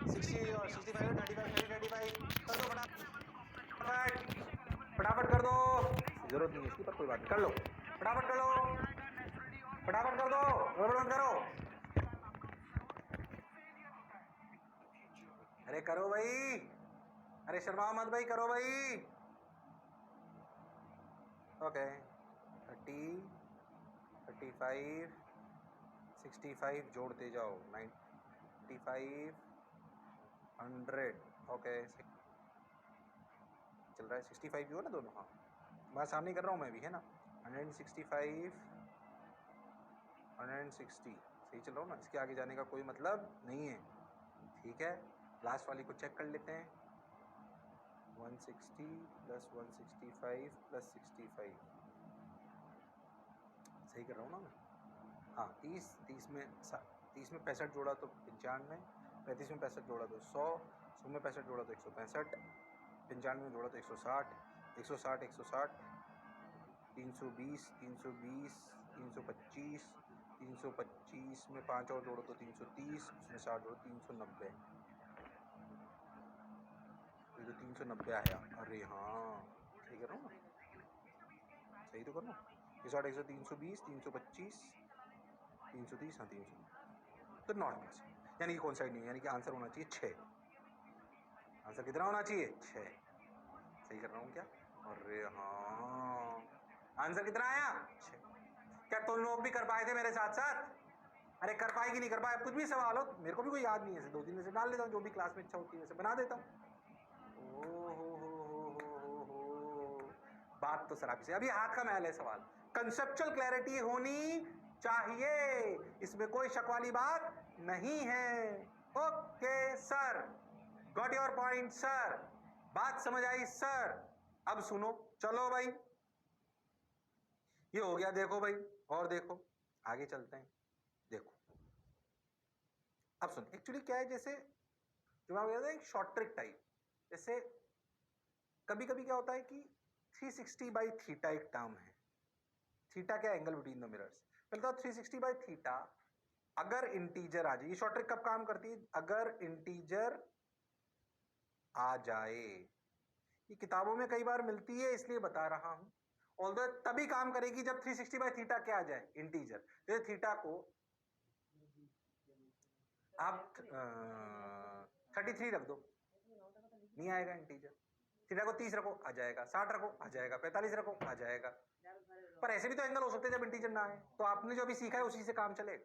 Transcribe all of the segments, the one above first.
60 और 65 35 35 कर दो फटाफट, फटाफट कर दो। जरूरत नहीं है इसकी, पर कोई बात नहीं, कर लो फटाफट, कर लो फटाफट, कर दो, गड़बड़ मत करो। अरे करो भाई, अरे शर्मा मत भाई, करो भाई। ओके 30 35 65 जोड़ते जाओ, 95 100। ओके चल रहा है, 65 भी हो ना दोनों, हाँ मैं सामने कर रहा हूँ मैं भी, है ना। 165 160 सही चल रहा हूँ ना, इसके आगे जाने का कोई मतलब नहीं है, ठीक है। लास्ट वाली को चेक कर लेते हैं, 160 प्लस 165 प्लस 65 सही कर रहा हूँ ना मैं, हाँ। 30 में 65 जोड़ा तो 95, 35 में 65 जोड़ा तो 100, 100 में 65 जोड़ा तो 165, 95 में जोड़ा तो 160, 160 160, 320 320 325, 325 में 5 और जोड़ो तो 330, उसमें 60 जोड़ो 390, ये तो 390 आया। अरे हाँ सही कर रहा हूँ ना, सही तो कर रहा हूँ। 160 100 320 325 330, हाँ 300, तो नॉट मिस, यानी कि कौन साइड नहीं है, यानी कि आंसर होना चाहिए 6। आंसर कितना होना चाहिए? 6। सही कर रहा हूँ क्या? अरे हाँ, आंसर कितना आया? 6। क्या तुम लोग भी कर पाए थे मेरे साथ साथ? अरे कर पाए कि नहीं कर पाए, कुछ भी सवाल हो, मेरे को भी कोई याद नहीं है, 2-3 में से डाल देता हूँ, जो भी क्लास में इच्छा होती है वैसे बना देता हूँ। बात तो सरापी से, अभी हाथ का मैल है सवाल, कंसेप्चुअल क्लैरिटी होनी चाहिए, इसमें कोई शक वाली बात नहीं है। Okay sir, got your point sir, बात समझ आई सर। अब सुनो, चलो भाई ये हो गया, देखो भाई और देखो, आगे चलते हैं। देखो अब सुन, एक्चुअली क्या है, जैसे जो मैं कहता हूँ शॉर्ट ट्रिक टाइप, जैसे कभी कभी क्या होता है कि 360 बाई थीटा एक टर्म है, थीटा क्या, एंगल बिटवीन द मिरर्स। पहले तो 360 बाई थीटा अगर इंटीजर आ जाए, ये शॉर्ट ट्रिक कब काम करती है? अगर इंटीजर आ जाए, ये किताबों में कई बार मिलती है इसलिए बता रहा हूं, ऑल्दो तभी काम करेगी जब 360 बाई थीटा क्या आ जाए, इंटीजर। जैसे थीटा को आप 33 रख दो, नहीं आएगा इंटीजर। थीटा को 30 रखो, आ जाएगा। 60 रखो, आ जाएगा। 45 रखो, आ जाएगा। पर ऐसे भी तो एंगल हो सकते हैं जब इंटीजर ना आए, तो आपने जो अभी सीखा है उसी से काम चलेगा।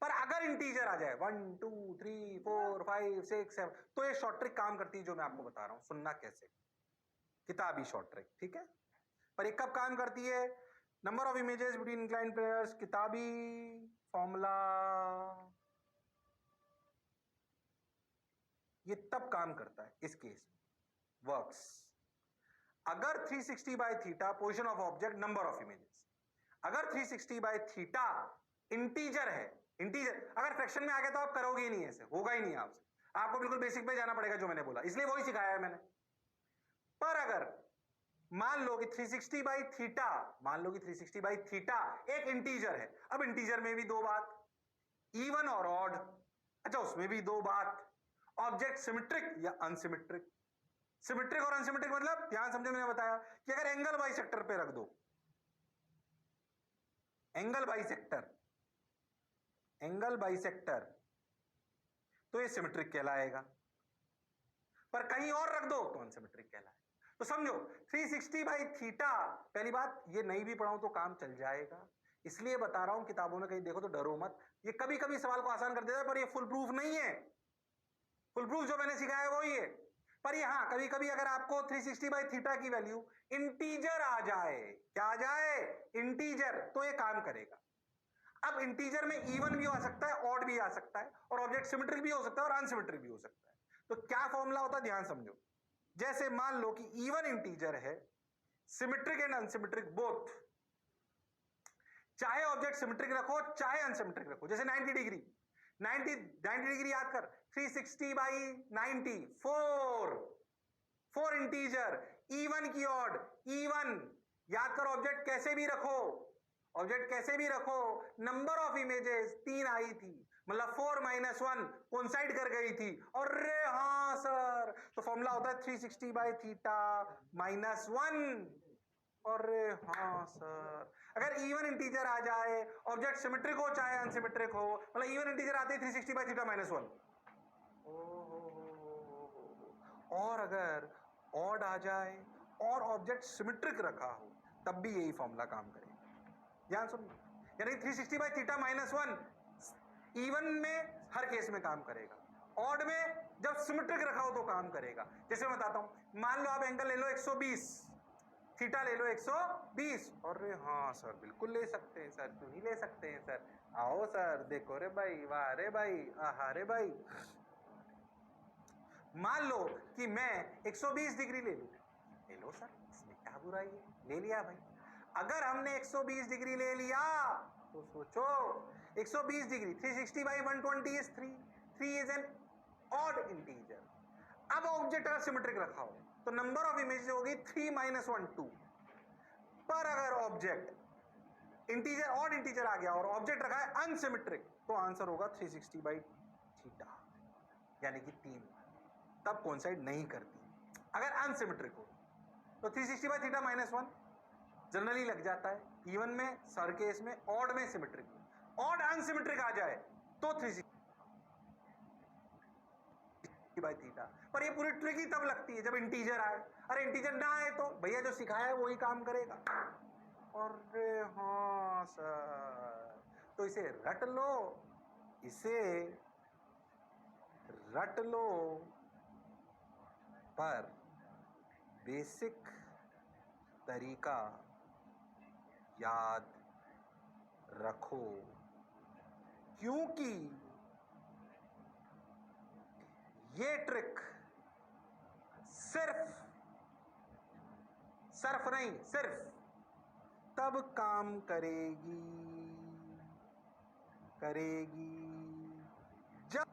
पर अगर इंटीजर आ जाए 1 2 3 4 5 6 7, तो ये शॉर्ट ट्रिक काम करती है जो मैं आपको बता रहा हूं, सुनना कैसे, किताबी शॉर्ट ट्रिक, ठीक है। पर ये कब काम करती है? Number of images between inclined players, किताबी फॉर्मूला, ये तब काम करता है इस केस में, वर्क्स अगर 360 by theta position of object, number of images, अगर 360 बाय थीटा इंटीजर है, इंटीजर अगर फ्रैक्शन में आ गया तो आप करोगे ही नहीं, ऐसे होगा ही नहीं आपसे, आपको बिल्कुल बेसिक पे जाना पड़ेगा जो मैंने बोला, इसलिए वही सिखाया है मैंने। पर अगर मान लो कि 360 बाई थीटा, मान लो कि 360 बाई थीटा एक इंटीजर है, अब इंटीजर में भी दो बात, इवन और ऑड, अच्छा उसमें भी दो बात, ऑब्जेक्ट सिमेट्रिक या अनसिमेट्रिक। सिमेट्रिक और अनसिमेट्रिक मतलब ध्यान समझे, मैंने बताया कि अगर एंगल बाइसेक्टर पे रख दो, एंगल बाइसेक्टर, एंगल बाइसेक्टर, तो ये सिमेट्रिक कहलाएगा, पर कहीं और रख दो तो अनसिमेट्रिक कहलाएगा। तो समझो 360 बाई थीटा, पहली बात ये नहीं भी पढ़ाऊं तो काम चल जाएगा, इसलिए बता रहा हूं, किताबों में कहीं देखो तो डरो मत, ये कभी कभी सवाल को आसान कर देता है पर ये फुल प्रूफ नहीं है, फुल प्रूफ जो मैंने सिखाया है वही है। पर ये हाँ, कभी कभी अगर आपको 360 बाई थीटा की वैल्यू इंटीजर आ जाए, क्या आ जाए, इंटीजर, तो ये काम करेगा। अब इंटीजर में इवन भी आ सकता है, ऑड भी आ सकता है, और ऑब्जेक्ट सिमेट्रिक भी हो सकता है और अनसिमेट्रिक भी हो सकता है। तो क्या फॉर्मूला होता है, ध्यान समझो। जैसे मान लो कि इवन इंटीजर है, सिमेट्रिक एंड अनसिमेट्रिक बोथ, चाहे ऑब्जेक्ट सिमेट्रिक रखो चाहे अनसिमेट्रिक रखो, जैसे 90 डिग्री, 90 डिग्री याद कर, 360 बाई 90, 4 इंटीजर, इवन की ऑड, इवन याद कर, ऑब्जेक्ट कैसे भी रखो, ऑब्जेक्ट कैसे भी रखो, नंबर ऑफ इमेजेस 3 आई थी, मतलब 4 - 1 कोइंसाइड कर गई थी। और रे हाँ सर, तो फॉर्मूला होता है 360/थीटा -1। और हाँ सर, अगर इवन इंटीजर आ जाए, ऑब्जेक्ट सिमेट्रिक हो चाहे अनसिमेट्रिक हो, मतलब इवन इंटीजर आते ही 360/थीटा -1। और अगर ऑड आ जाए और ऑब्जेक्ट सिमेट्रिक रखा हो, तब भी यही फॉर्मूला काम करेगा। ध्यान सुन, यानी 360/थीटा -1 इवन में हर केस में काम करेगा, ऑड में जब सिमेट्रिक रखा हो तो काम करेगा। जैसे मैं बताता हूं, मान लो आप एंगल ले लो 120, थीटा ले लो 120। और हाँ सर, बिल्कुल ले सकते हैं सर, क्यों नहीं ले सकते हैं सर, आओ सर, देखो रे भाई, वाह रे भाई, आहा रे भाई। मान लो कि मैं 120 डिग्री ले लो सर, इसमें क्या बुराई है, ले लिया भाई। अगर हमने 120 डिग्री ले लिया तो सोचो 120 degree, 360/120 is 3 is an odd integer. अब ऑब्जेक्ट अगर सिमेट्रिक रखा हो तो नंबर ऑफ इमेजेस होगी 3 - 1 2। पर अगर ऑब्जेक्ट इंटीजर ऑड इंटीजर आ गया और ऑब्जेक्ट रखा है अनसिमेट्रिक, तो आंसर होगा 360/थीटा, यानी कि 3। तब कोइंसाइड नहीं करती अगर अनसिमेट्रिक हो। तो 360/थीटा -1 जनरली लग जाता है इवन में, सर केस में, ऑड में सिमेट्रिक में। ऑड अनसिमेट्रिक आ जाए तो 360/थीटा। पर ये पूरी ट्रिकी तब लगती है जब इंटीजर आए। अरे इंटीजर ना आए तो भैया जो सिखाया है वही काम करेगा। और हाँ सर, तो इसे रट लो, इसे रट लो, पर बेसिक तरीका याद रखो, क्योंकि ये ट्रिक सिर्फ नहीं, सिर्फ तब काम करेगी जब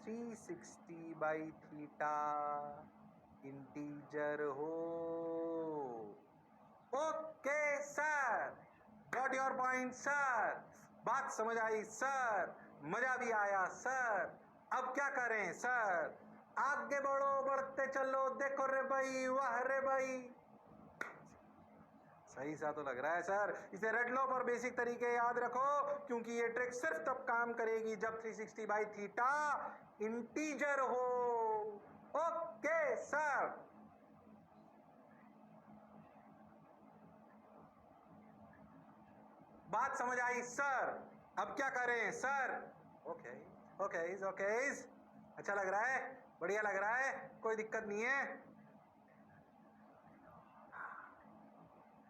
360/थीटा इंटीजर हो। Okay sir, got your point sir, बात समझ आई सर, मजा भी आया सर। अब क्या करें सर, आगे बढ़ो, बढ़ते चलो, देखो रे भाई, वाह रे भाई, सही सा तो लग रहा है सर। इसे रट लो पर बेसिक तरीके याद रखो, क्योंकि ये ट्रिक सिर्फ तब काम करेगी जब 360/थीटा इंटीजर हो। ओके सर, बात समझ आई सर, अब क्या करें सर। ओके ओके ओके, अच्छा लग रहा है, बढ़िया लग रहा है, कोई दिक्कत नहीं है।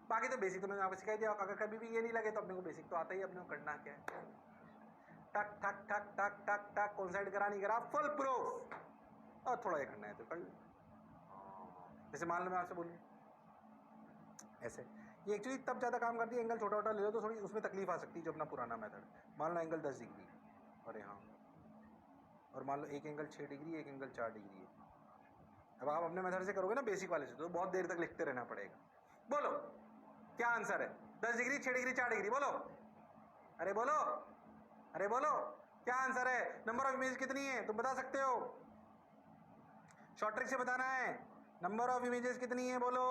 बाकी तो बेसिक तो मैंने आपको सिखाई दिया। अगर कभी भी ये नहीं लगे तो अपने को बेसिक तो आता ही, अपने को करना क्या है, टक टक टक टक टक टक, कोइंसाइड करा नहीं करा, फुल प्रूफ। और थोड़ा ये करना है तो कर लो। जैसे मान लो मैं आपसे बोलूँ ऐसे, ये एक्चुअली तब ज़्यादा काम करती है, एंगल छोटा छोटा ले लो तो थोड़ी उसमें तकलीफ आ सकती है, जो अपना पुराना मेथड। मान लो एंगल 10 डिग्री, अरे हाँ, और मान लो एक एंगल 6 डिग्री, एक एंगल 4 डिग्री है। अब आप अपने मेथड से करोगे ना बेसिक वाले से, तो बहुत देर तक लिखते रहना पड़ेगा। बोलो क्या आंसर है, 10 डिग्री, 6 डिग्री, 4 डिग्री, बोलो, अरे बोलो, अरे बोलो, क्या आंसर है, नंबर ऑफ इमेज कितनी है, तुम बता सकते हो, शॉर्ट ट्रिक से बताना है। नंबर ऑफ इमेजेस कितनी है, बोलो।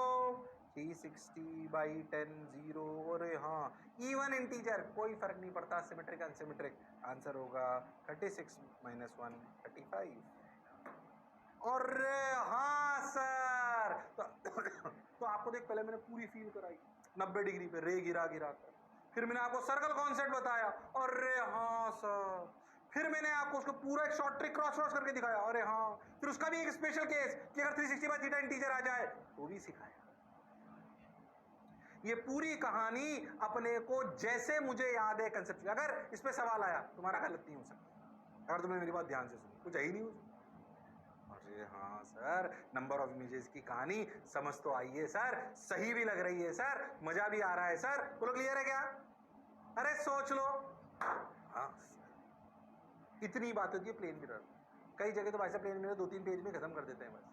360/10 0। अरे हाँ, इवन इंटीजर कोई फर्क नहीं पड़ता, सिमेट्रिक अनसिमेट्रिक, आंसर होगा 36 - 1 35। और हाँ सर, तो आपको देख, पहले मैंने पूरी फील कराई 90 डिग्री पे रे गिरा कर, फिर मैंने आपको सर्कल कॉन्सेप्ट बताया, अरे हाँ सर, फिर मैंने आपको उसको पूरा एक शॉर्ट ट्रिक क्रॉस करके दिखाया, अरे हाँ, फिर उसका भी एक स्पेशल केस कि अगर 360/थीटा इंटीजर आ जाए वो भी सिखाया। ये पूरी कहानी अपने को जैसे मुझे याद है कंसेप्ट। अगर इस पे सवाल आया, तुम्हारा गलत नहीं हो सकता अगर तुमने मेरी बात ध्यान से सुनी, कुछ है ही नहीं उसमें। अरे हाँ सर, नंबर ऑफ इमेजेस की कहानी समझ तो आई है सर, सही भी लग रही है सर, मजा भी आ रहा है सर, बोलो क्लियर है क्या? अरे सोच लो। हाँ, इतनी बात होती है प्लेन मिरर, कई जगह तो वैसे प्लेन मिरर 2-3 पेज में खत्म कर देते हैं बस।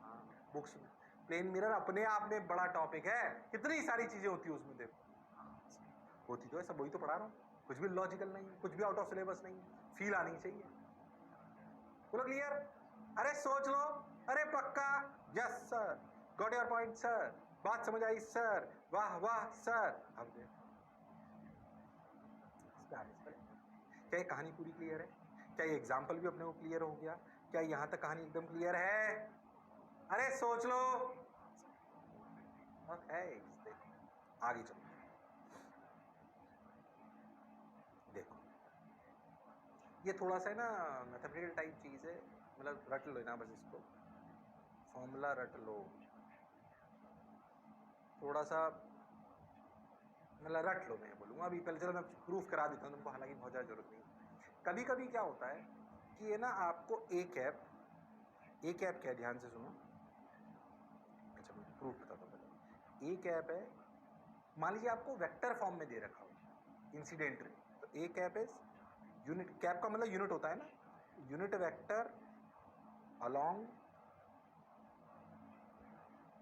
हाँ, बुक्स में प्लेन मिरर अपने आप में बड़ा टॉपिक है, कितनी सारी चीजें होती है उसमें, देखो। होती तो है, सब वही तो पढ़ा रहा हूँ, कुछ भी लॉजिकल नहीं है, कुछ भी आउट ऑफ सिलेबस नहीं है, फील आनी चाहिए। बोलो क्लियर? अरे सोच लो, अरे पक्का, yes sir, got your point sir, बात समझ आई सर, वाह वाह सर। अब क्या ये कहानी पूरी क्लियर है? क्या ये एग्जाम्पल भी अपने को क्लियर हो गया? क्या यहां तक कहानी एकदम क्लियर है? अरे सोच लो। ओके, आगे चलो। देखो, ये थोड़ा सा है ना मैथमेटिकल टाइप चीज है, मतलब रट लो ना बस इसको, फॉर्मूला रट लो थोड़ा सा, मतलब रट लो। मैं बोलूँगा अभी, पहले चलो मैं प्रूफ करा देता हूँ तुमको, हालांकि बहुत ज़्यादा जरूरत नहीं। कभी कभी क्या होता है कि ये ना आपको ए कैप क्या है, ध्यान से सुनो। अच्छा मैं प्रूफ बताता हूँ पहले। ए कैप है, मान लीजिए आपको वेक्टर फॉर्म में दे रखा हो इंसिडेंट रे, तो A cap is unit, cap का मतलब यूनिट होता है ना, unit vector along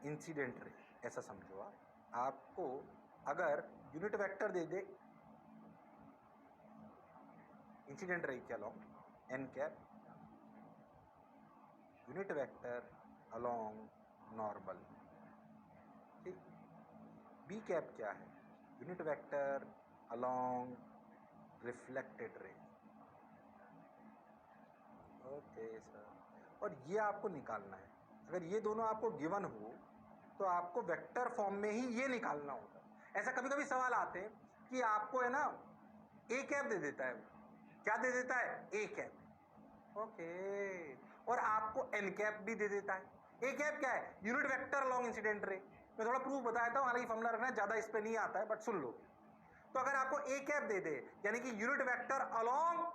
incident ray, ऐसा समझो आप। आपको अगर यूनिट वेक्टर दे दे इंसिडेंट रे के along N cap, unit vector along normal, ठीक। बी कैप क्या है? Unit vector along reflected ray. Okay sir, और ये आपको निकालना है। अगर ये दोनों आपको गिवन हो तो आपको वेक्टर फॉर्म में ही ये निकालना होगा। ऐसा कभी कभी सवाल आते हैं कि आपको है ना ए कैप दे देता है, क्या दे देता है? ए कैप, ओके, और आपको एन कैप भी दे देता है। ए कैप क्या है? Unit vector along incident ray. मैं थोड़ा प्रूफ बताता हूँ, हालांकि फॉर्मूला रखना ज्यादा इस पे नहीं आता है, बट सुन लो। तो अगर आपको ए कैप दे दे यानी कि unit vector along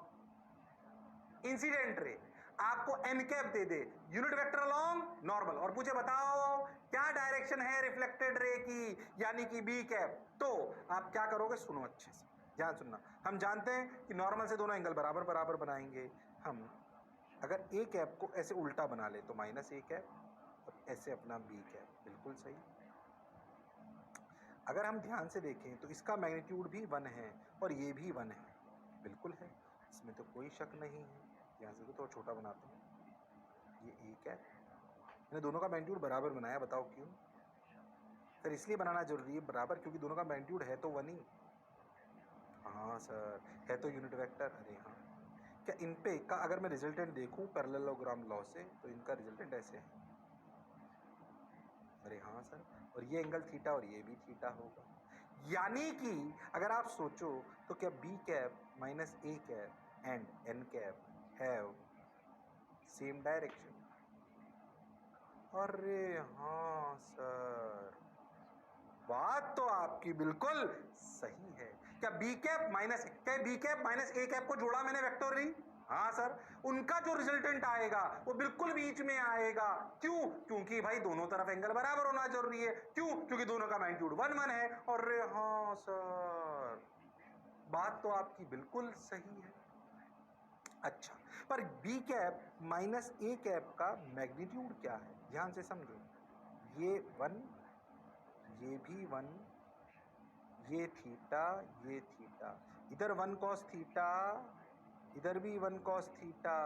incident ray, आपको एन कैप दे दे यूनिट वेक्टर अलोंग नॉर्मल, और पूछे बताओ क्या डायरेक्शन है रिफ्लेक्टेड रे की, यानी कि बी कैप, तो आप क्या करोगे? सुनो अच्छे से, ध्यान सुनना। हम जानते हैं कि नॉर्मल से दोनों एंगल बराबर बराबर बनाएंगे हम। अगर ए कैप को ऐसे उल्टा बना ले तो माइनस ए कैप, और ऐसे अपना बी कैप, बिल्कुल सही। अगर हम ध्यान से देखें तो इसका मैग्नीट्यूड भी 1 है और ये भी 1 है, बिल्कुल है, इसमें तो कोई शक नहीं है। ध्यान से तो छोटा बनाता हूँ, ये ए कैप, मैंने दोनों का मैग्नीट्यूड बराबर बनाया, बताओ क्यों सर? इसलिए बनाना जरूरी है बराबर, क्योंकि दोनों का मैग्नीट्यूड है तो 1 ही। हाँ सर, है तो यूनिट वेक्टर। अरे हाँ, क्या इन पे का अगर मैं रिजल्टेंट देखूं पैरेललोग्राम लॉ से तो इनका रिजल्टेंट ऐसे है। अरे हाँ सर, और ये एंगल थीटा और ये भी थीटा होगा, यानी कि अगर आप सोचो तो क्या B cap minus A cap and N cap have same direction? अरे हाँ सर, बात तो आपकी बिल्कुल सही है। क्या बी कैप माइनस, क्या B cap minus A cap को जोड़ा मैंने वेक्टोरली? हाँ सर, उनका जो रिजल्टेंट आएगा वो बिल्कुल बीच में आएगा। क्यों? क्योंकि भाई दोनों तरफ एंगल बराबर होना जरूरी है। क्यों? क्योंकि दोनों का मैग्नीट्यूड 1 है। और हाँ सर, बात तो आपकी बिल्कुल सही है। अच्छा, पर B cap minus A cap का मैग्नीट्यूड क्या है? ध्यान से समझो, ये 1, ये भी 1, ये थीटा, ये थीटा, इधर 1 cos थीटा, इधर भी 1 cos थीटा,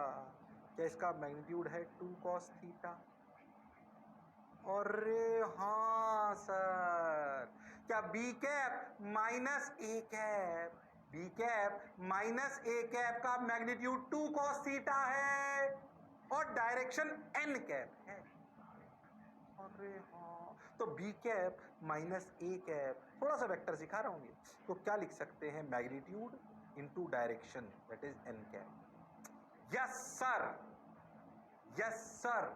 क्या इसका मैग्नीट्यूड है 2 cos थीटा? अरे हाँ सर, क्या B cap minus A cap, B cap minus A cap का मैग्नीट्यूड 2 cos थीटा है और डायरेक्शन एन कैप है? अरे हाँ, तो B cap minus A cap, थोड़ा सा वेक्टर सिखा रहा हूँ ये, तो क्या लिख सकते हैं? Magnitude into direction, that is N cap. Yes sir, yes sir.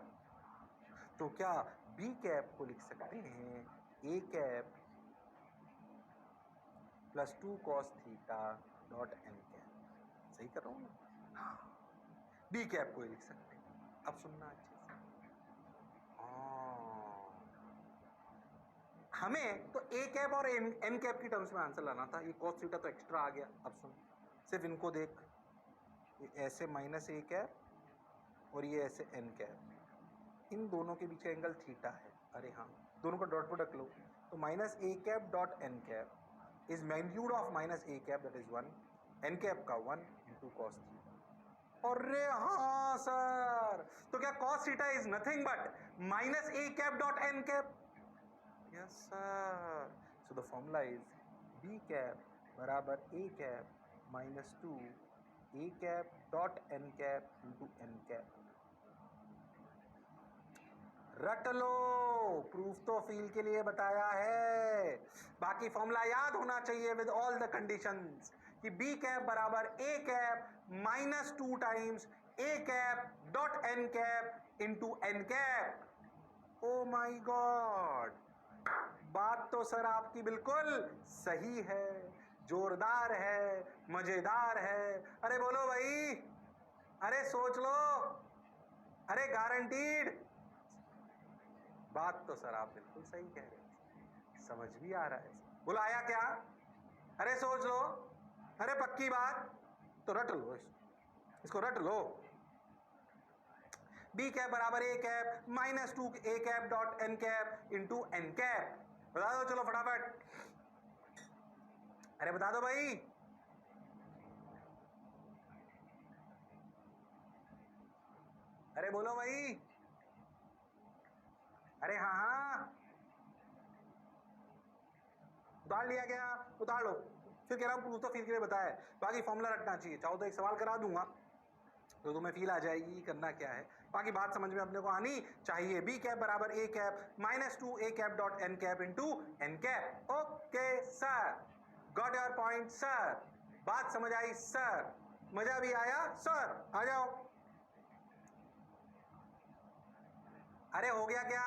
तो क्या बी कैप को लिख सकते हैं A cap plus 2 cos theta dot N cap? सही कर रहा हूँ ना? हाँ, बी कैप को लिख सकते हैं। अब सुनना अच्छे से, हमें तो ए कैप और एन कैप की टर्म्स में आंसर लाना था, ये cos थीटा तो एक्स्ट्रा आ गया। अब सुन, सिर्फ इनको देख, ये ऐसे माइनस ए कैप और ये ऐसे एन कैप, इन दोनों के बीच एंगल थीटा है। अरे हाँ, दोनों का डॉट प्रोडक्ट लो तो minus A cap dot N cap is magnitude of minus A cap that is 1, N cap का 1 इंटू कॉस थीटा। अरे हाँ सर, तो क्या cos theta is nothing but minus A cap dot N cap? Yes sir, so the formula is B cap बराबर A cap minus 2 A cap dot N cap into N cap. रट लो, proof तो feel के लिए बताया है, बाकी formula याद होना चाहिए विद ऑल द कंडीशंस कि बी कैप बराबर A cap minus 2 times A cap dot N cap into N cap. Oh my God, बात तो सर आपकी बिल्कुल सही है, जोरदार है, मजेदार है। अरे बोलो भाई, अरे सोच लो, अरे गारंटीड। बात तो सर आप बिल्कुल सही कह रहे हैं, समझ भी आ रहा है। बोला आया क्या? अरे सोच लो, अरे पक्की बात, तो रट लो, इसको रट लो। बी कैप बराबर A cap minus 2 A cap dot N cap into N cap. बता दो चलो फटाफट, अरे बता दो भाई। अरे बोलो भाई, अरे हाँ हाँ, उतार लिया क्या? उतार लो, फिर कह रहा हूँ प्रूफ तो फील के लिए बताया है, बाकी फॉर्मूला रखना चाहिए। चाहो तो एक सवाल करा दूंगा तो तुम्हें फील आ जाएगी करना क्या है, बाकी बात समझ में अपने को आनी चाहिए। बी कैप बराबर A cap minus 2 A cap dot N cap into N cap. Okay sir, got your point sir, बात समझ आई सर, मजा भी आया सर, आ जाओ। अरे हो गया क्या?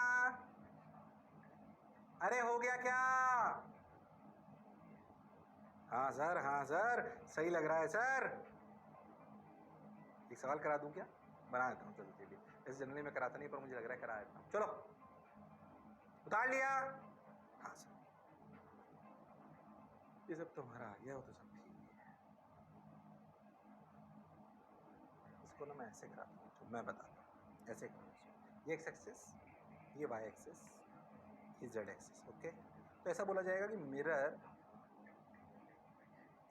अरे हो गया क्या? हाँ सर, सही लग रहा है सर। एक सवाल करा दूं क्या? बना देता हूँ, चलो चलिए, ऐसे जनरली मैं कराता नहीं पर मुझे लग रहा है करा देता हूँ। चलो उतार लिया? हाँ सर, ये सब तुम्हारा आ गया हो तो सब ठीक है। इसको ना मैं ऐसे कराता हूँ, तो मैं बताता हूँ ऐसे करो। ये एक्स एक्सिस, ये वाई एक्सिस, ये जेड एक्सिस। ओके, तो ऐसा बोला जाएगा कि मिरर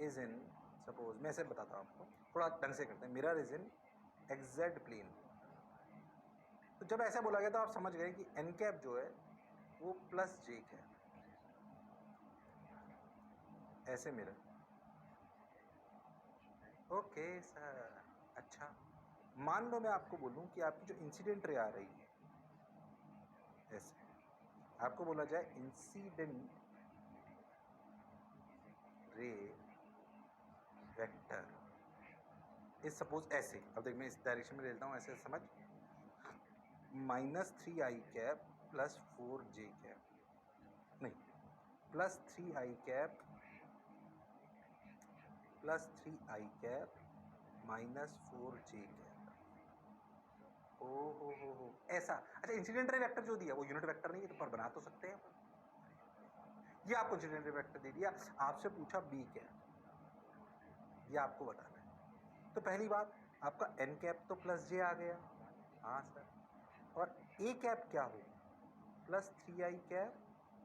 इज इन, सपोज मैं ऐसे बताता हूँ आपको, थोड़ा ढंग से करते हैं। Mirror is in X Z plane. तो जब ऐसा बोला गया तो आप समझ गए कि एन कैप जो है वो प्लस जे कैप, ऐसे मिरर। ओके सर, अच्छा मान लो मैं आपको बोलूं कि आपकी जो इंसिडेंट रे आ रही है, ऐसे आपको बोला जाए इंसिडेंट रे वेक्टर इस सपोज ऐसे, अब देख मैं इस डायरेक्शन में लेता हूँ, ऐसे समझ, minus 3 I cap plus 4 J cap, नहीं plus 3 I cap plus 3 I cap minus 4 J cap. ओ हो, ऐसा। अच्छा, इंसिडेंट रे वेक्टर जो दिया वो यूनिट वेक्टर नहीं है, तो पर बना तो सकते हैं। ये आपको इंसिडेंट रे वेक्टर दे दिया, आपसे पूछा बी कैप, ये आपको बताना है। तो पहली बात, आपका एन कैप तो प्लस जे आ गया, हाँ सर, और ए कैप क्या हो, plus 3 I cap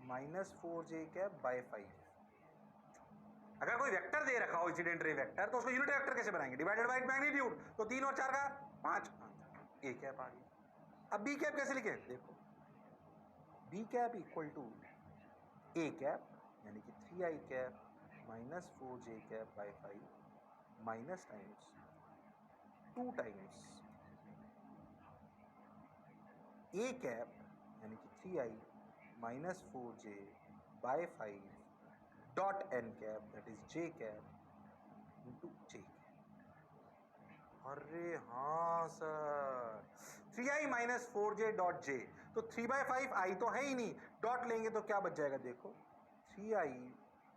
minus 4 J cap by 5। अगर कोई वेक्टर दे रखा हो इंसिडेंट रे वेक्टर, तो उसको यूनिट वेक्टर कैसे बनाएंगे? डिवाइडेड बाय मैग्नीट्यूड, तो 3 और 4 का 5, ए कैप आ गया। अब बी कैप कैसे लिखे? देखो, B cap equal to A cap यानी कि 3 I cap minus 4 J cap by 5 minus times 2 times A cap यानी कि 3 I minus 4 J by 5 dot N cap that is J cap into J cap. अरे हाँ sir, 3 I minus 4 J dot J, तो 3 bye 5 आई तो है ही नहीं, dot लेंगे तो क्या बच जाएगा? देखो 3 आई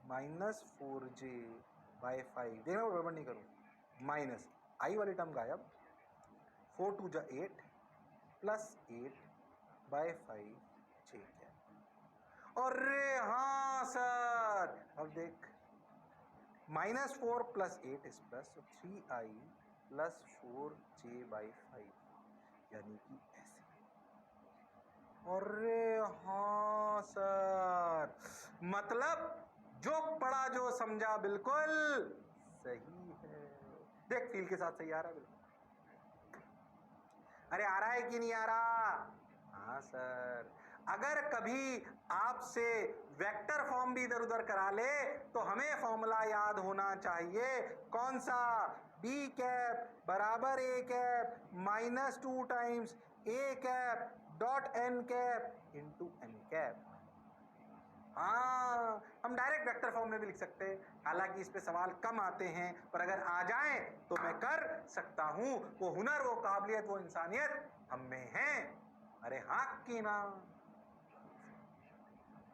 माइनस 4 जे बाय 5, देखना गड़बड़ नहीं करूँ, माइनस आई वाली टर्म गायब, 4 2 जा 8 प्लस 8 बाय 5 जे कैप। अरे हाँ सर, अब देख, माइनस 4 प्लस 8 इज प्लस, तो 3 आई प्लस 4 जे बाई 5, यानी कि ऐसे। अरे हाँ सर, मतलब जो पढ़ा जो समझा बिल्कुल सही है। देख फील के साथ सही आ रहा है बिल्कुल। अरे आ रहा है कि नहीं आ रहा? हाँ सर। अगर कभी आपसे वेक्टर फॉर्म भी इधर उधर करा ले तो हमें फॉर्मूला याद होना चाहिए। कौन सा? बी कैप बराबर A cap minus 2 times A cap dot N cap into N cap. हाँ, हम डायरेक्ट वेक्टर फॉर्म में भी लिख सकते हैं, हालांकि इस पे सवाल कम आते हैं, पर अगर आ जाए तो मैं कर सकता हूं। वो हुनर, वो काबिलियत, वो इंसानियत हम में है। अरे हाँ की ना?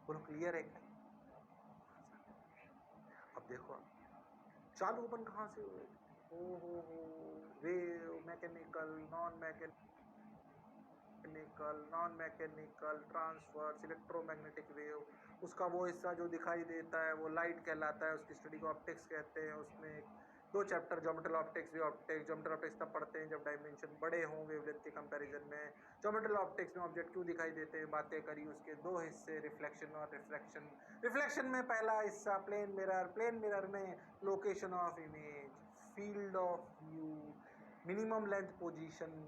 बोलो क्लियर है क्या? अब देखो चालू अपन कहां से हुए? हो wave, mechanical, non mechanical, transverse, electromagnetic wave, उसका वो हिस्सा जो दिखाई देता है वो लाइट कहलाता है, उसकी स्टडी को ऑप्टिक्स कहते हैं। उसमें 2 chapter geometrical optics, wave optics. Geometrical optics तब पढ़ते हैं जब डायमेंशन बड़े हों वेवलेंथ के कंपैरिजन में। ज्योमेट्रिकल ऑप्टिक्स में ऑब्जेक्ट क्यों दिखाई देते हैं बातें करी। उसके 2 हिस्से, रिफ्लेक्शन और रिफ्रैक्शन। रिफ्लेक्शन में पहला हिस्सा प्लेन मिरर में location of image, field of view, minimum length position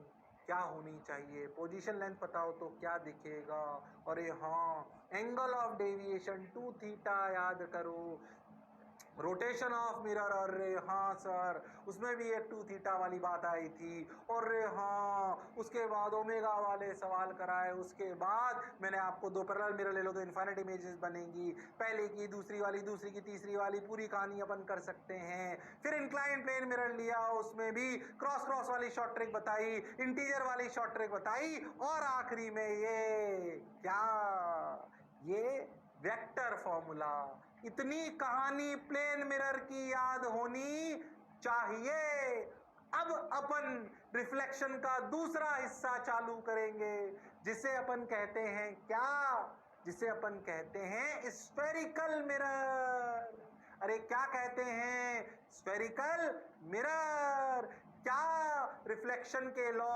क्या होनी चाहिए, पोजीशन लेंथ पता हो तो क्या दिखेगा। और ये हाँ, एंगल ऑफ डेविएशन 2 थीटा याद करो, रोटेशन ऑफ मिरर। और हाँ सर, उसमें भी एक 2 थीटा वाली बात आई थी। और हाँ, उसके बाद ओमेगा वाले सवाल कराए। उसके बाद मैंने आपको 2 पैरेलल मिरर ले लो तो इनफाइनाइट इमेजेस बनेंगी, पहले की, दूसरी वाली, दूसरी की, तीसरी वाली, पूरी कहानी अपन कर सकते हैं। फिर इंक्लाइन प्लेन मिरर लिया, उसमें भी क्रॉस क्रॉस वाली शॉर्ट ट्रिक बताई, इंटीजर वाली शॉर्ट ट्रिक बताई, और आखिरी में ये क्या, ये वेक्टर फॉर्मूला। इतनी कहानी प्लेन मिरर की याद होनी चाहिए। अब अपन रिफ्लेक्शन का दूसरा हिस्सा चालू करेंगे, जिसे अपन कहते हैं क्या? जिसे अपन कहते हैं स्फेरिकल मिरर। अरे क्या कहते हैं? Spherical mirror. क्या रिफ्लेक्शन के लॉ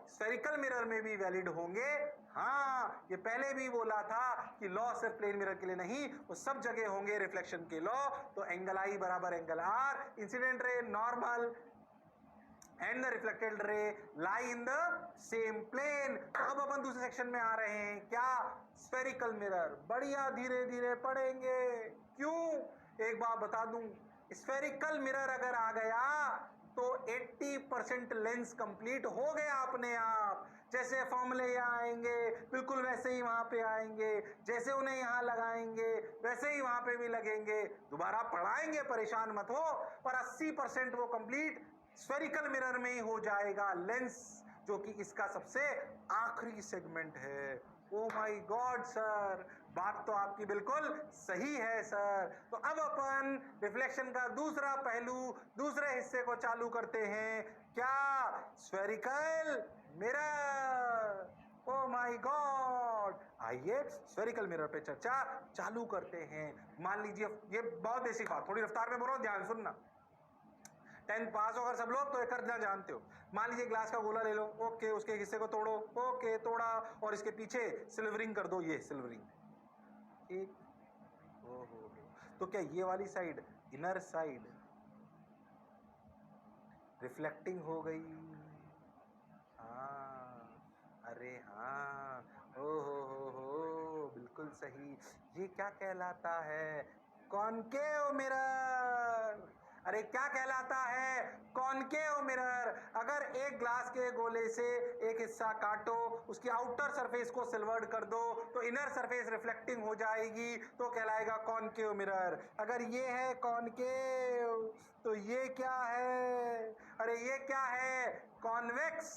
स्फेरिकल मिरर में भी वैलिड होंगे? हाँ, ये पहले भी बोला था कि लॉ सिर्फ प्लेन मिरर के लिए नहीं, वो सब जगह होंगे रिफ्लेक्शन के लॉ। तो एंगल आई बराबर angle R, incident ray normal and the reflected ray lie in the same plane. अब अपन दूसरे सेक्शन में आ रहे हैं, क्या? Spherical mirror. बढ़िया, धीरे धीरे पढ़ेंगे। क्यों? एक बात बता दूं, स्फेरिकल मिरर अगर आ गया तो 80% लेंस कंप्लीट हो गया अपने आप। जैसे फॉर्मूले यहाँ आएंगे बिल्कुल वैसे ही वहां पे आएंगे, जैसे उन्हें यहाँ लगाएंगे वैसे ही वहां पे भी लगेंगे। दोबारा पढ़ाएंगे, परेशान मत हो, पर 80% वो कंप्लीट स्फेरिकल मिरर में ही हो जाएगा। लेंस जो कि इसका सबसे आखिरी सेगमेंट है। ओ माय गॉड सर, बात तो आपकी बिल्कुल सही है सर। तो अब अपन रिफ्लेक्शन का दूसरा पहलू, दूसरे हिस्से को चालू करते हैं। क्या? Spherical mirror. Oh my God, आइए स्फेरिकल मिरर पे चर्चा चालू करते हैं। मान लीजिए, ये बहुत बेसिक बात, थोड़ी रफ्तार में बोल रहा हूं, ध्यान सुनना। 10th पास हो अगर सब लोग तो ये करना जानते हो। मान लीजिए ग्लास का गोला ले लो, ओके, उसके हिस्से को तोड़ो, ओके तोड़ा, और इसके पीछे सिल्वरिंग कर दो, ये सिल्वरिंग, ठीक। ओहो, तो क्या ये वाली साइड, इनर साइड रिफ्लेक्टिंग हो गई? हाँ, अरे हाँ, हो बिल्कुल सही। ये क्या कहलाता है? Concave mirror. अरे क्या कहलाता है? Concave mirror. अगर एक ग्लास के गोले से एक हिस्सा काटो, उसकी आउटर सरफेस को सिल्वर्ड कर दो तो इनर सरफेस रिफ्लेक्टिंग हो जाएगी, तो कहलाएगा कॉनकेव मिरर। अगर ये है कॉनकेव तो ये क्या है? अरे ये क्या है? कॉन्वेक्स।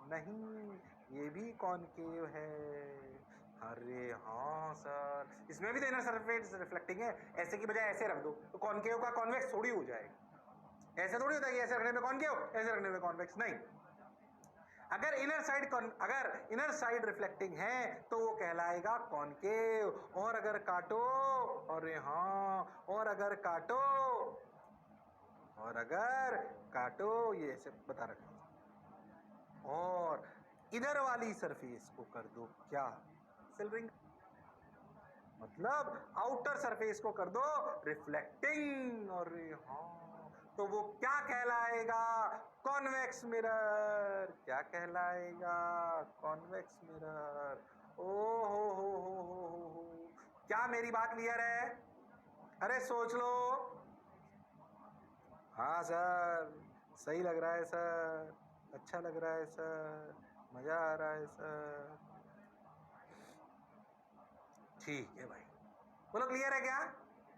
नहीं, ये भी कॉनकेव है। अरे हाँ सर, इसमें भी तो इनर सरफेस रिफ्लेक्टिंग है। ऐसे की बजाय ऐसे रख दो तो कॉनकेव का कॉन्वेक्स थोड़ी हो जाएगा। ऐसे थोड़ी होता है कि ऐसे रखने में कॉनकेव, ऐसे रखने में कॉन्वेक्स। नहीं, अगर इनर साइड रिफ्लेक्टिंग है तो वो कहलाएगा कॉनकेव। और अगर काटो, अरे हाँ, और अगर काटो, ये ऐसे बता रखा, और इधर वाली सरफेस को कर दो क्या? सिल्वरिंग। मतलब आउटर सरफेस को कर दो रिफ्लेक्टिंग, और हाँ, तो वो क्या कहलाएगा? Convex mirror. क्या कहलाएगा? Convex mirror. ओ हो। क्या मेरी बात क्लियर है? अरे सोच लो। हाँ सर, सही लग रहा है सर, अच्छा लग रहा है सर, मजा आ रहा है सर। ठीक है भाई, बोलो क्लियर है क्या?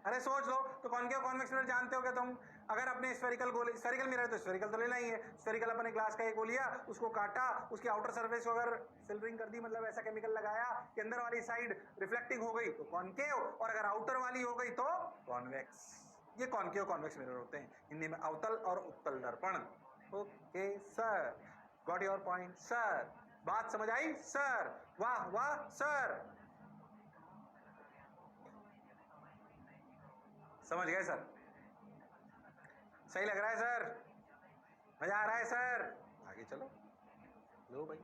अरे सोच लो। तो कॉनकेव कॉन्वेक्स मिरर जानते हो क्या तुम? अगर अपने स्फेरिकल गोले, स्फेरिकल मिरर तो स्फेरिकल तो लेना ही है। स्फेरिकल अपने ग्लास का एक वो लिया, उसको काटा, उसकी आउटर सरफेस को अगर सिल्वरिंग कर दी, मतलब ऐसा केमिकल लगाया कि अंदर वाली साइड रिफ्लेक्टिंग हो गई तो कॉनकेव, और अगर आउटर वाली हो गई तो कॉन्वेक्स। ये कॉनकेव कॉन्वेक्स मिरर होते हैं, हिंदी में अवतल और उत्तल दर्पण। Okay sir, got your point sir. बात समझ आई सर? वाह वाह सर, समझ गए सर? सही लग रहा है सर? मजा आ रहा है सर? आगे चलो, लो भाई।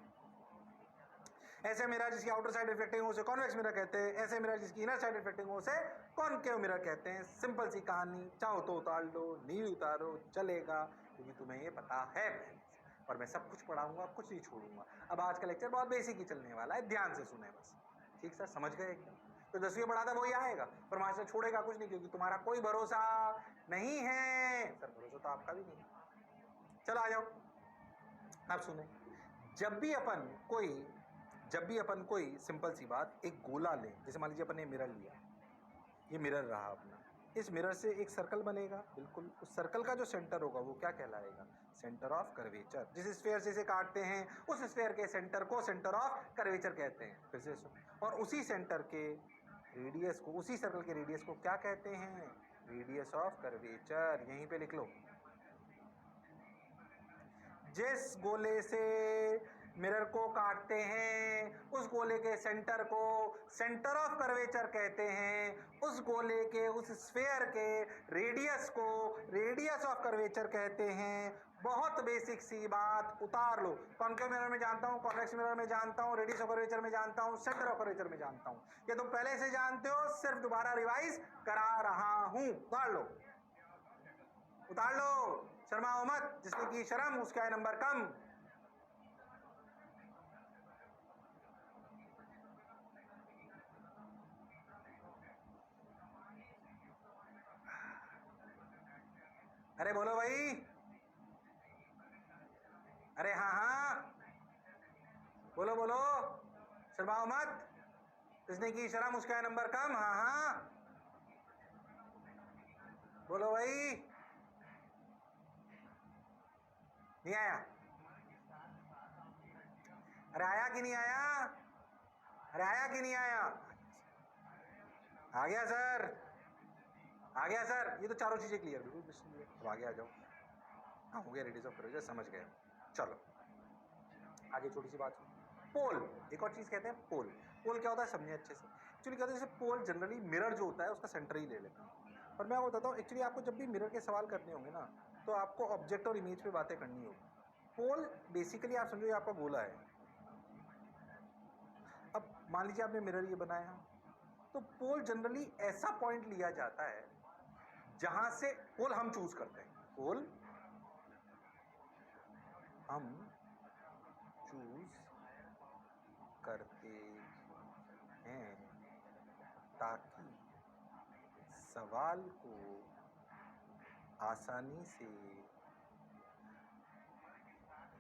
ऐसे मिरर जिसकी आउटर साइड रिफ्लेक्टिंग हो उसे कॉन्वेक्स मिरर कहते हैं, ऐसे मिरर जिसकी इनर साइड रिफ्लेक्टिंग हो उसे कॉनकेव मिरर कहते हैं। सिंपल सी कहानी, चाहो तो उतार लो, नहीं उतारो चलेगा, क्योंकि तुम्हें ये पता है पहले से। और मैं सब कुछ पढ़ाऊंगा, कुछ नहीं छोड़ूंगा। अब आज का लेक्चर बहुत बेसिक ही चलने वाला है, ध्यान से सुने बस। ठीक सर, समझ गए एकदम? तो 10वीं पढ़ाता वही आएगा, पर मास्टर छोड़ेगा कुछ नहीं, क्योंकि तुम्हारा कोई भरोसा नहीं है। सर भरोसा तो आपका भी नहीं है। चलो आ जाओ, अब सुने। जब भी अपन कोई सिंपल सी बात, एक गोला लें, जैसे मान लीजिए अपन ने मिरर लिया, ये मिरर रहा अपना, इस मिरर से एक सर्कल बनेगा, बिल्कुल उस सर्कल का जो सेंटर होगा वो क्या कहलाएगा? Centre of curvature. जिस स्फीयर से इसे काटते हैं उस स्फीयर के सेंटर को सेंटर ऑफ कर्वेचर कहते हैं। फिर से सुन, और उसी सेंटर के रेडियस को, उसी सर्कल के रेडियस को क्या कहते हैं? Radius of curvature. यहीं पे लिख लो। जिस गोले से मिरर को काटते हैं उस गोले के सेंटर को सेंटर ऑफ कर्वेचर कहते हैं, उस गोले के, उस स्फीयर के रेडियस को रेडियस ऑफ कर्वेचर कहते हैं। बहुत बेसिक सी बात, उतार लो। कॉनकेव मिरर में जानता हूँ, कॉन्वेक्स मिरर में जानता हूँ, रेडियस ऑफ कर्वेचर में जानता हूँ, सेंटर ऑफ कर्वेचर में जानता हूँ। ये तुम पहले से जानते हो, सिर्फ दोबारा रिवाइज करा रहा हूँ। उतार लो, उतार लो, शर्माओ मत, जिसने की शर्म उसका है नंबर कम। अरे बोलो भाई, अरे हाँ हाँ, बोलो बोलो, शर्माओ मत, जिसने की शर्म उसका है नंबर कम। हाँ हाँ, बोलो भाई। नहीं आया? अरे आया कि नहीं आया? अरे आया कि नहीं आया? आ गया सर, आ गया सर। ये तो चारों चीजें क्लियर, बिल्कुल। अब आगे आ जाओ। हाँ हो गया, रेडियस ऑफ कर्वेचर समझ गए। चलो आगे छोटी सी बात। पोल, एक और चीज कहते हैं पोल। पोल क्या होता है समझिए अच्छे से। एक्चुअली क्या होता है, जैसे पोल जनरली मिरर जो होता है उसका सेंटर ही ले लेता है। पर मैं बताता हूँ, एक्चुअली आपको जब भी मिरर के सवाल करने होंगे ना, तो आपको ऑब्जेक्ट और इमेज पे बातें करनी होगी। पोल बेसिकली आप समझो ये आपका गोला है। अब मान लीजिए आपने मिरर ये बनाया, तो पोल जनरली ऐसा पॉइंट लिया जाता है जहां से, पोल हम चूज करते हैं, पोल हम चूज करते हैं ताकि सवाल को आसानी से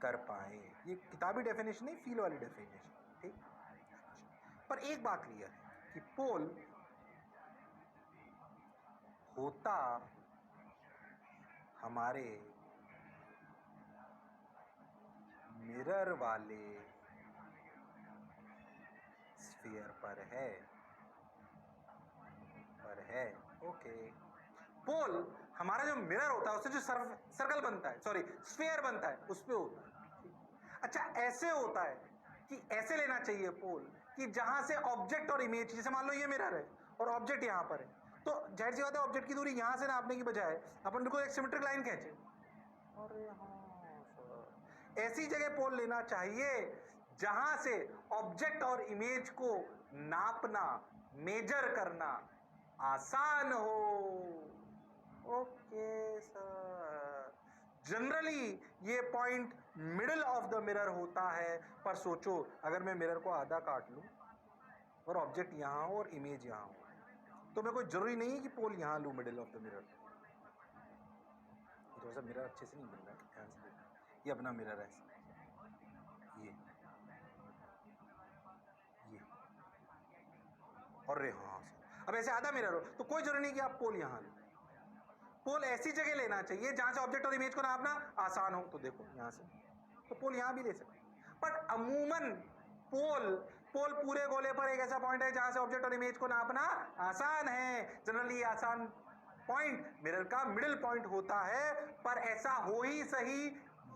कर पाए। ये किताबी डेफिनेशन है, फील वाली डेफिनेशन, ठीक। पर एक बात क्लियर है कि पोल होता हमारे मिरर वाले स्फीयर पर है। ओके, पोल हमारा जो मिरर होता है उससे जो सर्कल बनता है, सॉरी स्फीयर बनता है, उस पे होता है। अच्छा ऐसे होता है कि ऐसे लेना चाहिए पोल, कि जहां से ऑब्जेक्ट और इमेज, जैसे मान लो ये मिरर है और ऑब्जेक्ट यहां पर है, तो जाहिर सी बात है ऑब्जेक्ट की दूरी यहां से नापने की बजाय अपन को एक सिमेट्रिक लाइन खींचे। अरे हाँ सर, ऐसी जगह पोल लेना चाहिए जहां से ऑब्जेक्ट और इमेज को नापना मेजर करना आसान हो। ओके सर, जनरली ये point middle of the mirror होता है, पर सोचो अगर मैं मिरर को आधा काट लूं और ऑब्जेक्ट यहां हो और इमेज यहां हो, तो मैं कोई जरूरी नहीं है कि पोल यहां लूं मिडिल ऑफ द मिरर। थोड़ा सा मिरर अच्छे से नहीं मिल रहा है, ध्यान से देखो, ये अपना मिरर है, ये और रे हाँ सर, अब ऐसे आधा मिरर हो तो कोई जरूरी नहीं कि आप पोल यहां लो। पोल ऐसी जगह लेना चाहिए जहां से ऑब्जेक्ट और इमेज को नापना आसान हो। तो देखो यहां से तो पोल यहां भी ले सकते, बट अमूमन पोल पोल पूरे गोले पर एक ऐसा पॉइंट है जहां से ऑब्जेक्ट और इमेज को नापना आसान है। जनरली आसान पॉइंट मिरर का मिडिल पॉइंट होता है, पर ऐसा हो ही सही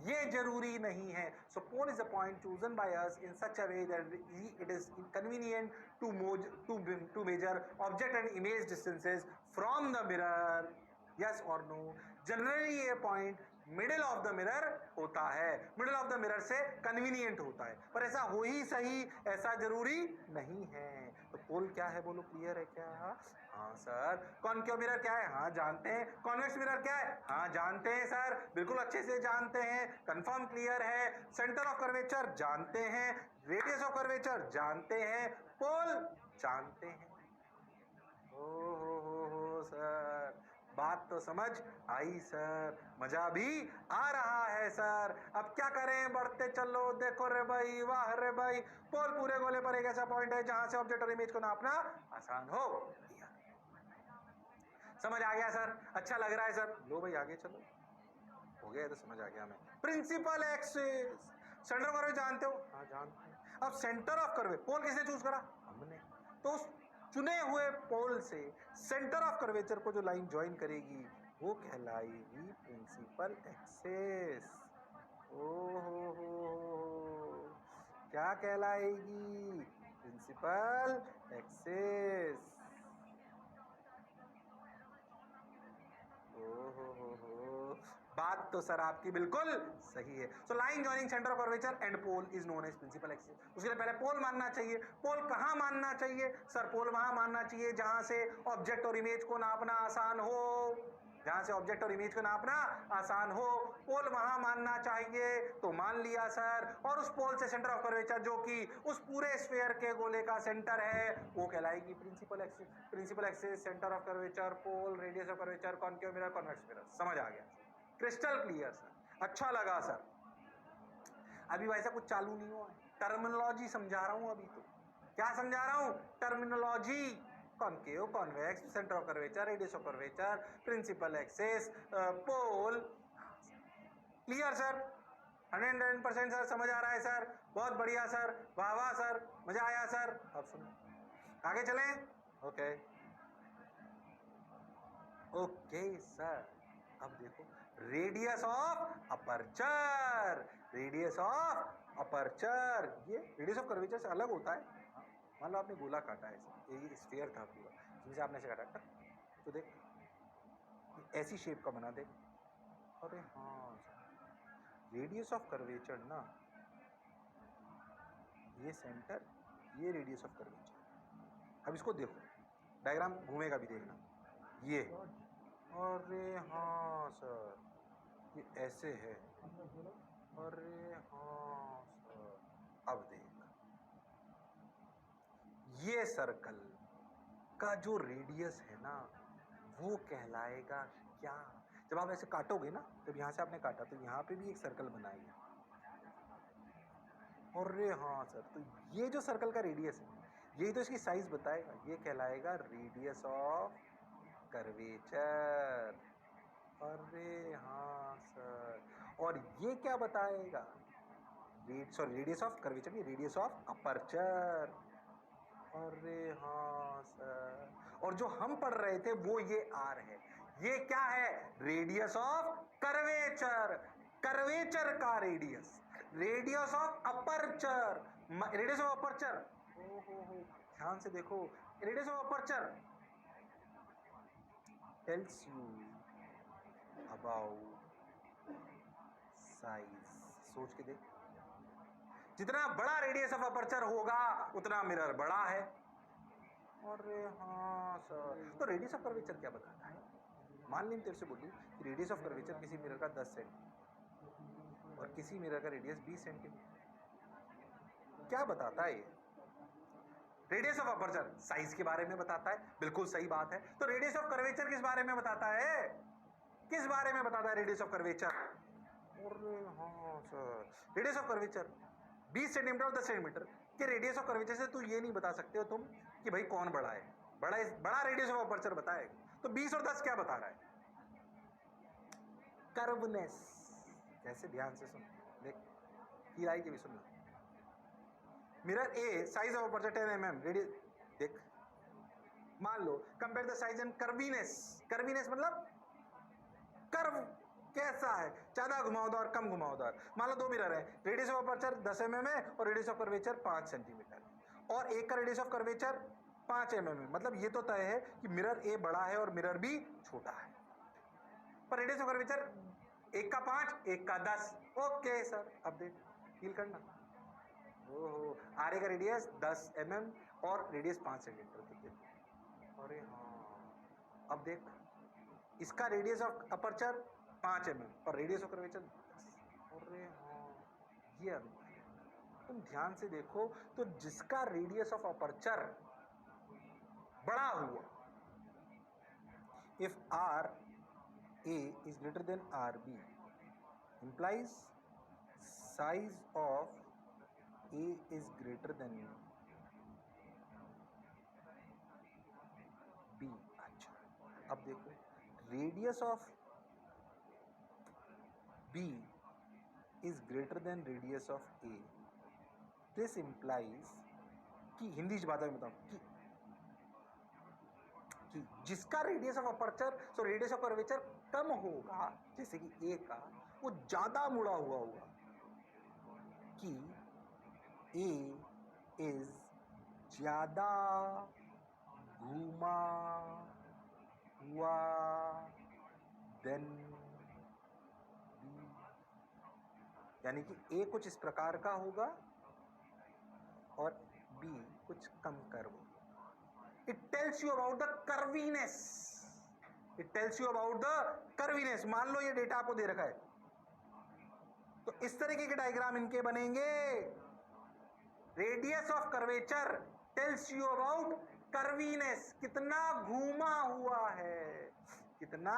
ये जरूरी नहीं है। So pole is a point chosen by us in such a way that it is convenient to measure object and image distances from the mirror. Yes or no? Generally ये point middle of the mirror होता है, middle of the mirror से convenient होता है, पर ऐसा हो ही सही ऐसा जरूरी नहीं है। तो पोल क्या है बोलो, क्लियर है क्या? हाँ सर। कॉनकेव मिरर क्या है? हाँ जानते हैं। कॉन्वेक्स मिरर क्या है? हाँ जानते हैं सर, बिल्कुल अच्छे से जानते हैं, कंफर्म क्लियर है। सेंटर ऑफ कर्वेचर जानते हैं, रेडियस ऑफ कर्वेचर जानते हैं, पोल जानते हैं। हो सर, बात तो समझ आई सर, मजा भी आ रहा है सर। अब क्या करें, बढ़ते चलो। देखो रे भाई, वाह रे भाई, पोल पूरे गोले पर एक ऐसा पॉइंट है जहां से ऑब्जेक्ट और इमेज को नापना आसान हो। समझ आ गया सर? अच्छा लग रहा है सर। लो भाई आगे चलो, हो गया तो समझ आ गया हमें। Principal axis, centre of curve जानते हो? हाँ जानते हैं। अब सेंटर ऑफ कर्वे पोल किसने चूज करा? हमने। तो उस चुने हुए पोल से सेंटर ऑफ कर्वेचर को जो लाइन ज्वाइन करेगी वो कहलाएगी प्रिंसिपल एक्सिस। हो क्या कहलाएगी? Principal axis. हो बात तो सर आपकी बिल्कुल सही है। So line joining centre of curvature and pole is known as principal axis. उसके लिए पहले पोल मानना चाहिए। पोल कहां मानना चाहिए सर? पोल वहां मानना चाहिए जहां से ऑब्जेक्ट और इमेज को नापना आसान हो, जहां से ऑब्जेक्ट और इमेज को नापना आसान हो, पोल वहां मानना चाहिए। तो मान लिया सर, और उस पोल से सेंटर ऑफ कर्वेचर जो कि उस पूरे स्फीयर के गोले का सेंटर है वो कहलाएगी principal axis. Principal axis, centre of curvature, pole, radius of curvature, concave mirror, convex mirror. समझ आ गया? क्रिस्टल क्लियर सर, अच्छा लगा सर। अभी वैसा कुछ चालू नहीं हुआ, टर्मिनोलॉजी समझा रहा हूं अभी। तो क्या समझा रहा हूं? Terminology. Concave, convex, centre of curvature, radius of curvature, principal axis, pole. Clear sir? 100% sir, समझ आ रहा है सर, बहुत बढ़िया सर, वाह वाह सर, मजा आया सर। अब सुनो, आगे चलें? Okay okay sir. अब देखो, radius of aperture, radius of aperture, ये रेडियस ऑफ कर्वेचर से अलग होता है। मान लो आपने गोला काटा है, ये स्फीयर था पूरा, जिसे आपने ऐसे काटा, तो देख ऐसी शेप का बना दे। अरे हाँ, रेडियस ऑफ कर्वेचर ना, ये सेंटर, ये रेडियस ऑफ कर्वेचर। अब इसको देखो, डायग्राम घूमेगा भी, देखना ये। अरे हाँ सर, ये ऐसे है। अरे हाँ सर, अब देख, ये सर्कल का जो रेडियस है ना वो कहलाएगा क्या? जब आप ऐसे काटोगे ना, जब यहां से आपने काटा तो यहां पे भी एक सर्कल बनाएगा। अरे हाँ सर, तो ये जो सर्कल का रेडियस है यही तो इसकी साइज बताएगा, ये कहलाएगा रेडियस ऑफ कर्वेचर। अरे हाँ सर, और ये क्या बताएगा? सॉरी, रेडियस ऑफ कर्वेचर, ये रेडियस ऑफ अपर्चर। अरे हाँ सर, और जो हम पढ़ रहे थे वो ये आर है, ये क्या है? रेडियस ऑफ कर्वेचर, कर्वेचर का radius, radius of aperture, radius of aperture. हो ध्यान से देखो, radius of aperture tales you about size. सोच के देख, जितना बड़ा रेडियस ऑफ अपर्चर होगा उतना मिरर बड़ा है, अरे हाँ सर, तो रेडियस ऑफ कर्वेचर क्या बताता है? मान ली तेरे से बोलूं कि रेडियस ऑफ कर्वेचर किसी मिरर का 10 सेंटीमीटर और किसी मिरर का रेडियस 20 सेंटीमीटर, क्या बताता है ये? रेडियस ऑफ अपर्चर साइज के बारे में बताता है, बिल्कुल सही बात है। तो रेडियस ऑफ कर्वेचर किस बारे में बताता है? किस बारे में बताता है रेडियस ऑफ कर्वेचर? अरे हाँ sir, radius of curvature 20 centimetre और 10 सेंटीमीटर के रेडियस ऑफ कर्वेचर से तू ये नहीं बता सकते हो तुम कि भाई कौन बड़ा है। बड़ा रेडियस ऑफ अपर्चर बताएगा। तो 20 और 10 क्या बता रहा है? कर्वनेस। कैसे? ध्यान से सुन, देख की आएगी भी, सुनना। Mirror A size of aperture 10 mm, radius देख। मान लो कंपेयर द साइज एंड कर्वीनेस। कर्वीनेस मतलब कर्व कैसा है, ज्यादा घुमावदार कम घुमावदार। मान लो दो मिरर है, रेडियस ऑफ अपर्चर 10 mm है और रेडियस ऑफ कर्वेचर 5 सेंटीमीटर, और एक का रेडियस ऑफ कर्वेचर 5 mm है। मतलब ये तो तय है कि मिरर ए बड़ा है और मिरर बी छोटा है, पर रेडियस ऑफ कर्वेचर एक का 5 एक का 10। ओके सर, अब देख फील करना। ओहो, आर ए का रेडियस 10 mm और रेडियस 5 सेंटीमीटर। अरे हाँ, अब देख इसका रेडियस ऑफ अपर्चर 5 mm और रेडियस ऑफ कर्वेचर 10। अरे हाँ, ये अनुपात है। तुम ध्यान से देखो तो जिसका रेडियस ऑफ अपर्चर बड़ा हुआ, if R A is greater than R B implies size of A is greater than B। अच्छा, अब देखो radius of B is greater than radius of A। This implies कि हिंदी भाषा में बताऊं कि जिसका radius of aperture so radius of curvature कम होगा, जैसे कि A का, वो ज्यादा मुड़ा हुआ होगा, कि A इज ज्यादा घूमा हुआ देन B। यानी कि A कुछ इस प्रकार का होगा और B कुछ कम curve. It tells you about the curviness. It tells you about the curviness. मान लो ये डेटा आपको दे रखा है, तो इस तरीके के डायग्राम इनके बनेंगे। Radius of curvature tells you about curviness, कितना घूमा हुआ है, कितना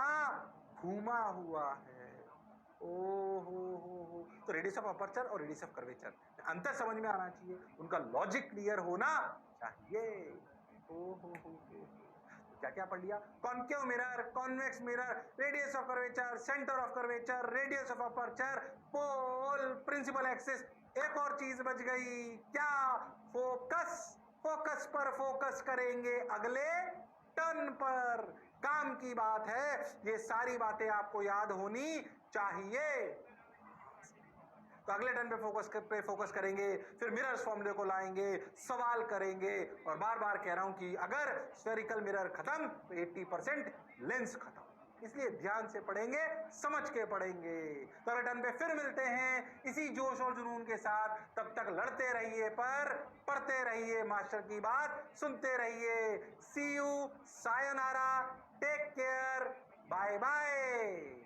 घूमा हुआ है। ओ हो। तो रेडियस ऑफ अपर्चर और रेडियस ऑफ कर्वेचर अंतर समझ में आना चाहिए, उनका लॉजिक क्लियर होना चाहिए। ओ हो। क्या क्या पढ़ लिया? Concave mirror, convex mirror, radius of curvature, centre of curvature, radius of aperture, pole, principal axis. एक और चीज बच गई, क्या? फोकस। फोकस पर फोकस करेंगे अगले टर्न पर। काम की बात है, ये सारी बातें आपको याद होनी चाहिए। तो अगले टर्न पे फोकस करेंगे, फिर मिरर्स फॉर्मूले को लाएंगे, सवाल करेंगे, और बार बार कह रहा हूं कि अगर स्फेरिकल मिरर खत्म तो 80% लेंस खत्म। इसलिए ध्यान से पढ़ेंगे, समझ के पढ़ेंगे। तो अगले टर्न पे फिर मिलते हैं इसी जोश और जुनून के साथ। तब तक लड़ते रहिए, पर पढ़ते रहिए, मास्टर की बात सुनते रहिए। See you, sayonara, take care, bye bye.